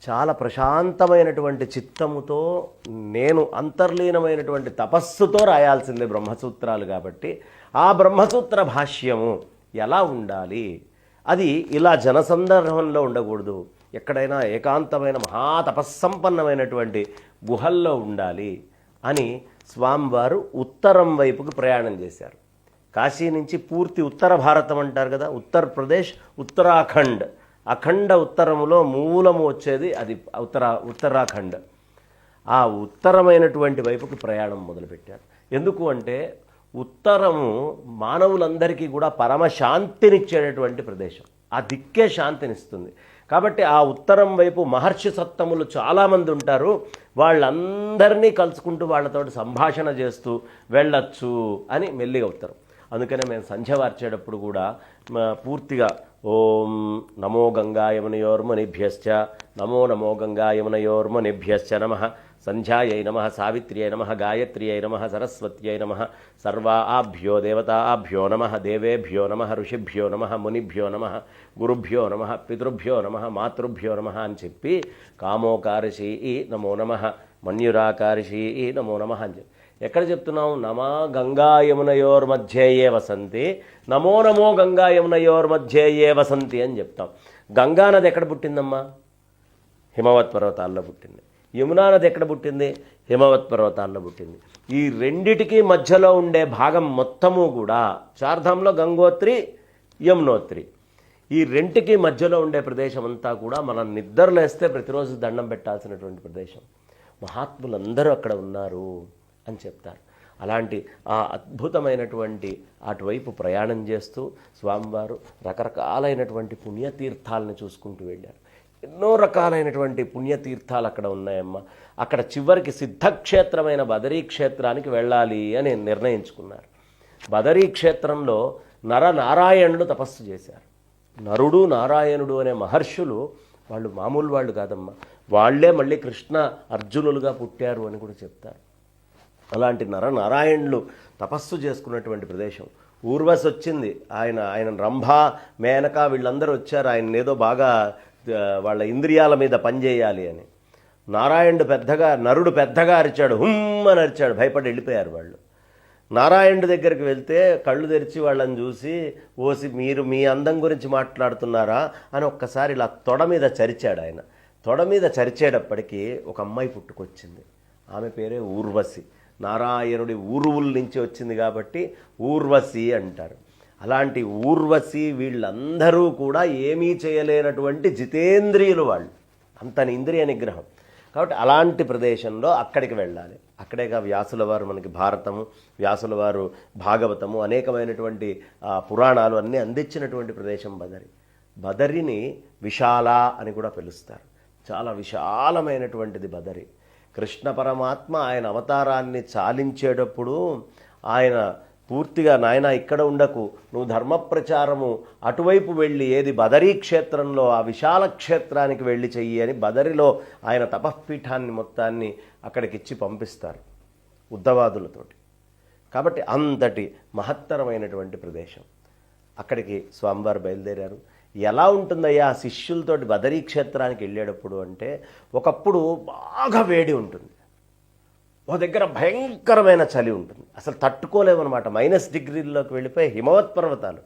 చాలా ప్రశాంతమైనటువంటి చిత్తముతో నేను అంతర్లీనమైనటువంటి తపస్సుతో రాయాల్సిందే బ్రహ్మసూత్రాలు. కాబట్టి ఆ బ్రహ్మసూత్ర భాష్యము ఎలా ఉండాలి, అది ఇలా జనసందర్భంలో ఉండకూడదు, ఎక్కడైనా ఏకాంతమైన మహాతపస్సంపన్నమైనటువంటి గుహల్లో ఉండాలి అని స్వామివారు ఉత్తరం వైపుకి ప్రయాణం చేశారు. కాశీ నుంచి పూర్తి ఉత్తర భారతం అంటారు కదా, ఉత్తరప్రదేశ్, ఉత్తరాఖండ్, అఖండ ఉత్తరములో మూలము వచ్చేది అది ఉత్తరాఖండ్. ఆ ఉత్తరమైనటువంటి వైపుకి ప్రయాణం మొదలుపెట్టారు. ఎందుకు అంటే ఉత్తరము మానవులందరికీ కూడా పరమశాంతినిచ్చేటటువంటి ప్రదేశం, ఆ దిక్కే శాంతినిస్తుంది. కాబట్టి ఆ ఉత్తరం వైపు మహర్షి సత్తములు చాలామంది ఉంటారు. వాళ్ళందరినీ కలుసుకుంటూ వాళ్ళతో సంభాషణ చేస్తూ వెళ్ళొచ్చు అని మెల్లిగా ఉత్తరం. అందుకనే మేము సంధ్య వార్చేటప్పుడు కూడా పూర్తిగా ఓం నమో గంగాయమునయోర్మునిభ్యశ్చ నమో నమో గంగాయమునయోర్మునిభ్యశ్చ నమః, సంధ్యాయై నమః, సావిత్ర్యై నమః, గాయత్ర్యై నమః, సరస్వత్యై నమః, సర్వాభ్యో దేవతాభ్యో నమః, దేవేభ్యో నమః, ఋషిభ్యో నమః, మునిభ్యో నమః, గురుభ్యో నమః, పితృభ్యో నమః, మాతృభ్యో నమః అని చెప్పి కామోకారిషీ నమో నమః, మన్యురాకారిషీ నమో నమః అని చెప్పి ఎక్కడ చెప్తున్నాం? నమా గంగాయమునయోర్మధ్యేయే వసంతి, నమో నమో గంగాయమునయోర్మధ్యేయే వసంతి అని చెప్తాం. గంగా నది ఎక్కడ పుట్టిందమ్మా? హిమవత్ పర్వతాల్లో పుట్టింది. యమునా నది ఎక్కడ పుట్టింది? హిమవత్ పర్వతాల్లో పుట్టింది. ఈ రెండిటికి మధ్యలో ఉండే భాగం మొత్తము కూడా చార్ధాంలో గంగోత్రి, యమునోత్రి, ఈ రెంటికి మధ్యలో ఉండే ప్రదేశం అంతా కూడా మనం నిద్రలేస్తే ప్రతిరోజు దండం పెట్టాల్సినటువంటి ప్రదేశం. మహాత్ములందరూ అక్కడ ఉన్నారు అని చెప్తారు. అలాంటి ఆ అద్భుతమైనటువంటి అటువైపు ప్రయాణం చేస్తూ స్వామివారు రకరకాలైనటువంటి పుణ్యతీర్థాలను చూసుకుంటూ వెళ్ళారు. ఎన్నో రకాలైనటువంటి పుణ్యతీర్థాలు అక్కడ ఉన్నాయమ్మా. అక్కడ చివరికి సిద్ధక్షేత్రమైన బదరీ క్షేత్రానికి వెళ్ళాలి అని నిర్ణయించుకున్నారు. బదరీ క్షేత్రంలో నరనారాయణుడు తపస్సు చేశారు. నరుడు నారాయణుడు అనే మహర్షులు వాళ్ళు మామూలు వాళ్ళు కాదమ్మా, వాళ్లే మళ్ళీ కృష్ణ అర్జునులుగా పుట్టారు అని కూడా చెప్తారు. అలాంటి నరనారాయణులు తపస్సు చేసుకున్నటువంటి ప్రదేశం. ఊర్వశి వచ్చింది, ఆయన రంభ, మేనక వీళ్ళందరూ వచ్చారు. ఆయన ఏదో బాగా వాళ్ళ ఇంద్రియాల మీద పనిచేయాలి అని. నరుడు పెద్దగా అరిచాడు, హుమ్మని అరిచాడు, భయపడి వెళ్ళిపోయారు వాళ్ళు. నారాయణుడి దగ్గరికి వెళ్తే కళ్ళు తెరిచి వాళ్ళని చూసి, ఓసి మీరు మీ అందం గురించి మాట్లాడుతున్నారా అని ఒక్కసారి ఇలా తొడ మీద చరిచాడు. ఆయన తొడ మీద చరిచేటప్పటికీ ఒక అమ్మాయి పుట్టుకొచ్చింది. ఆమె పేరే ఊర్వశి. నారాయణుడి ఊరువుల నుంచి వచ్చింది కాబట్టి ఊర్వశి అంటారు. అలాంటి ఊర్వశి వీళ్ళందరూ కూడా ఏమీ చేయలేనటువంటి జితేంద్రియులు వాళ్ళు, అంతని ఇంద్రియ నిగ్రహం. కాబట్టి అలాంటి ప్రదేశంలో అక్కడికి వెళ్ళాలి. అక్కడేగా వ్యాసుల వారు మనకి భారతము, వ్యాసుల వారు భాగవతము, అనేకమైనటువంటి పురాణాలు అన్నీ అందించినటువంటి ప్రదేశం బదరి. బదరిని విశాల అని కూడా పిలుస్తారు. చాలా విశాలమైనటువంటిది బదరి. కృష్ణ పరమాత్మ ఆయన అవతారాన్ని చాలించేటప్పుడు ఆయన పూర్తిగా నాయన ఇక్కడ ఉండకు, నువ్వు ధర్మ ప్రచారము అటువైపు వెళ్ళి ఏది బదరీ క్షేత్రంలో ఆ విశాల క్షేత్రానికి వెళ్ళి చెయ్యి అని బదరిలో ఆయన తపఃపీఠాన్ని మొత్తాన్ని అక్కడికిచ్చి పంపిస్తారు ఉద్దవాదులతోటి. కాబట్టి అంతటి మహత్తరమైనటువంటి ప్రదేశం. అక్కడికి స్వామివారు బయలుదేరారు. ఎలా ఉంటుందయ్యా శిష్యులతోటి బదరీ క్షేత్రానికి వెళ్ళేటప్పుడు అంటే, ఒకప్పుడు బాగా వేడి ఉంటుంది, ఓ దగ్గర భయంకరమైన చలి ఉంటుంది, అసలు తట్టుకోలేమన్నమాట. -డిగ్రీల్లోకి వెళ్ళిపోయి హిమవత్ పర్వతాలు,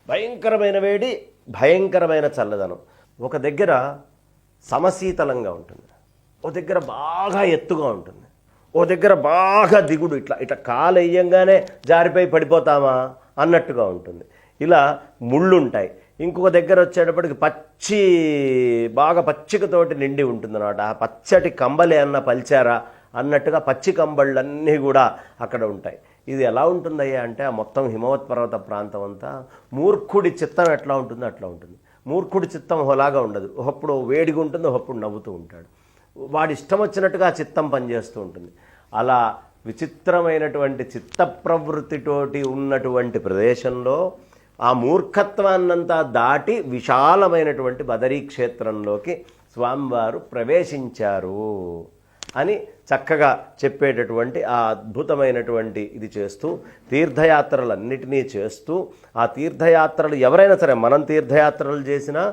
భయంకరమైన వేడి, భయంకరమైన చల్లదనం. ఒక దగ్గర సమశీతలంగా ఉంటుంది, ఓ దగ్గర బాగా ఎత్తుగా ఉంటుంది, ఓ దగ్గర బాగా దిగుడు, ఇట్లా కాలు వేయంగానే జారిపోయి పడిపోతామా అన్నట్టుగా ఉంటుంది. ఇలా ముళ్ళుంటాయి. ఇంకొక దగ్గర వచ్చేటప్పటికి బాగా పచ్చికతోటి నిండి ఉంటుందన్నమాట. ఆ పచ్చటి కంబలి అన్న పల్చారా అన్నట్టుగా పచ్చి కంబళ్ళన్నీ కూడా అక్కడ ఉంటాయి. ఇది ఎలా ఉంటుందయ్యా అంటే, ఆ మొత్తం హిమవత్ పర్వత ప్రాంతం అంతా మూర్ఖుడి చిత్తం ఎట్లా ఉంటుందో అట్లా ఉంటుంది. మూర్ఖుడి చిత్తం ఒకలాగా ఉండదు, ఒకప్పుడు వేడిగా ఉంటుంది, ఒకప్పుడు నవ్వుతూ ఉంటాడు. వాడి ఇష్టం వచ్చినట్టుగా ఆ చిత్తం పనిచేస్తూ ఉంటుంది. అలా విచిత్రమైనటువంటి చిత్త ప్రవృత్తితోటి ఉన్నటువంటి ప్రదేశంలో ఆ మూర్ఖత్వాన్నంతా దాటి విశాలమైనటువంటి బదరీ క్షేత్రంలోకి స్వామివారు ప్రవేశించారు అని చక్కగా చెప్పేటటువంటి ఆ అద్భుతమైనటువంటి ఇది చేస్తూ తీర్థయాత్రలన్నిటినీ చేస్తూ, ఆ తీర్థయాత్రలు ఎవరైనా సరే, మనం తీర్థయాత్రలు చేసినా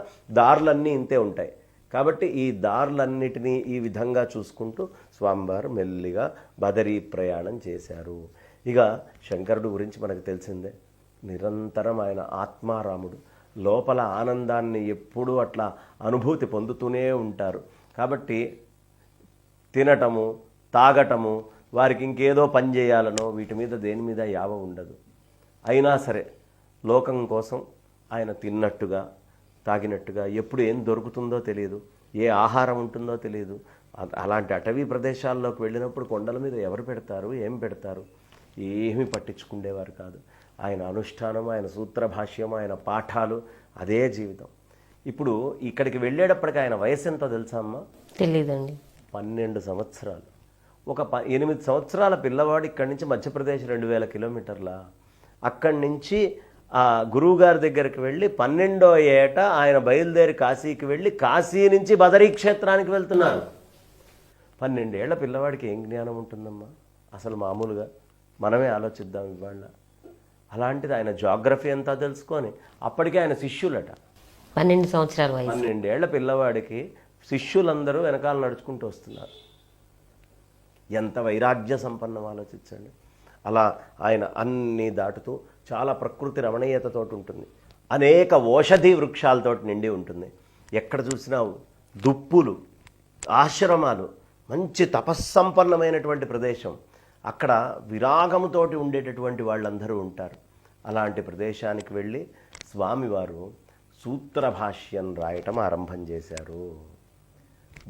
దారులన్నీ ఇంతే ఉంటాయి. కాబట్టి ఈ దారులన్నిటినీ ఈ విధంగా చూసుకుంటూ స్వామివారు మెల్లిగా బదరీ ప్రయాణం చేశారు. ఇక శంకరుడు గురించి మనకు తెలిసిందే, నిరంతరం ఆయన ఆత్మారాముడు, లోపల ఆనందాన్ని ఎప్పుడూ అట్లా అనుభూతి పొందుతూనే ఉంటారు. కాబట్టి తినటము, తాగటము, వారికి ఇంకేదో పని చేయాలనో వీటి మీద దేని మీద యావ ఉండదు. అయినా సరే లోకం కోసం ఆయన తిన్నట్టుగా తాగినట్టుగా, ఎప్పుడు ఏం దొరుకుతుందో తెలియదు, ఏ ఆహారం ఉంటుందో తెలియదు. అలాంటి అటవీ ప్రదేశాల్లోకి వెళ్ళినప్పుడు కొండల మీద ఎవరు పెడతారు, ఏం పెడతారు, ఏమీ పట్టించుకునేవారు కాదు. ఆయన అనుష్ఠానం, ఆయన సూత్రభాష్యం, ఆయన పాఠాలు, అదే జీవితం. ఇప్పుడు ఇక్కడికి వెళ్ళేటప్పటికి ఆయన వయసు ఎంతో తెలుసా అమ్మా? తెలీదండి. 12 సంవత్సరాలు. ఒక 8 సంవత్సరాల పిల్లవాడు ఇక్కడి నుంచి మధ్యప్రదేశ్ 2000 కిలోమీటర్ల, అక్కడి నుంచి ఆ గురువుగారి దగ్గరికి వెళ్ళి 12వ ఏట ఆయన బయలుదేరి కాశీకి వెళ్ళి కాశీ నుంచి బదరీ క్షేత్రానికి వెళ్తున్నారు. 12 ఏళ్ల పిల్లవాడికి ఏం జ్ఞానం ఉంటుందమ్మా అసలు? మామూలుగా మనమే ఆలోచిద్దాం ఇవాళ. అలాంటిది ఆయన జాగ్రఫీ అంతా తెలుసుకొని అప్పటికే ఆయన శిష్యులట. 12 సంవత్సరాల వయసు. 12 ఏళ్ల పిల్లవాడికి శిష్యులందరూ వెనకాల నడుచుకుంటూ వస్తున్నారు. ఎంత వైరాగ్య సంపన్నం ఆలోచించండి. అలా ఆయన అన్నీ దాటుతూ చాలా ప్రకృతి రమణీయతతో ఉంటుంది. అనేక ఓషధి వృక్షాలతో నిండి ఉంటుంది. ఎక్కడ చూసినా దుప్పులు, ఆశ్రమాలు, మంచి తపస్సంపన్నమైనటువంటి ప్రదేశం. అక్కడ విరాగముతోటి ఉండేటటువంటి వాళ్ళందరూ ఉంటారు. అలాంటి ప్రదేశానికి వెళ్ళి స్వామివారు సూత్రభాష్యం రాయటం ఆరంభం చేశారు.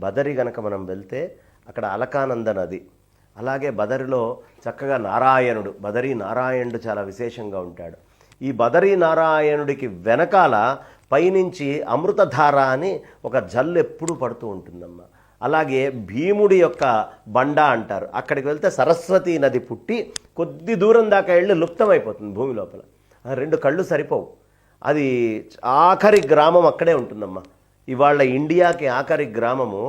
బదరి గనక మనం వెళ్తే అక్కడ అలకానంద నది, అలాగే బదరిలో చక్కగా నారాయణుడు, బదరీ నారాయణుడు చాలా విశేషంగా ఉంటాడు. ఈ బదరీ నారాయణుడికి వెనకాల పైనుంచి అమృతధార అని ఒక జల్లు ఎప్పుడూ పడుతూ ఉంటుందమ్మ. అలాగే భీముడి యొక్క బండ అంటారు. అక్కడికి వెళ్తే సరస్వతీ నది పుట్టి కొద్ది దూరం దాకా వెళ్ళి లుప్తమైపోతుంది భూమి లోపల. 2 కళ్ళు సరిపోవు. అది ఆఖరి గ్రామం అక్కడే ఉంటుందమ్మా. ఇవాళ ఇండియాకి ఆఖరి గ్రామము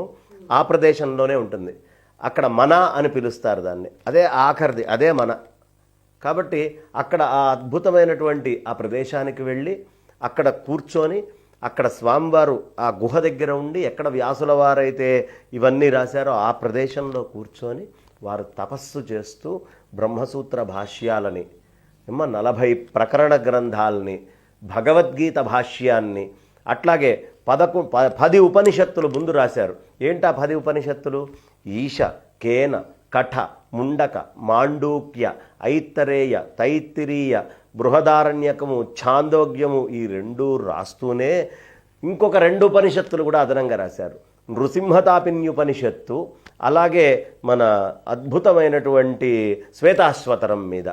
ఆ ప్రదేశంలోనే ఉంటుంది. అక్కడ మన అని పిలుస్తారు దాన్ని. అదే ఆఖరిది, అదే మన. కాబట్టి అక్కడ ఆ అద్భుతమైనటువంటి ఆ ప్రదేశానికి వెళ్ళి అక్కడ కూర్చొని, అక్కడ స్వామివారు ఆ గుహ దగ్గర ఉండి, ఎక్కడ వ్యాసుల వారైతే ఇవన్నీ రాశారో ఆ ప్రదేశంలో కూర్చొని వారు తపస్సు చేస్తూ బ్రహ్మసూత్ర భాష్యాలని, 40 ప్రకరణ గ్రంథాలని, భగవద్గీత భాష్యాన్ని, అట్లాగే 10 ఉపనిషత్తులు ముందు రాశారు. ఏంటా 10 ఉపనిషత్తులు? ఈశ, కేన, కఠ, ముండక, మాండూక్య, ఐత్తరేయ, తైత్తిరీయ, బృహదారణ్యకము, ఛాందోగ్యము, ఈ 2 రాస్తూనే ఇంకొక 2 ఉపనిషత్తులు కూడా అదనంగా రాశారు. నృసింహతాపిన్యుపనిషత్తు, అలాగే మన అద్భుతమైనటువంటి శ్వేతాశ్వతరం మీద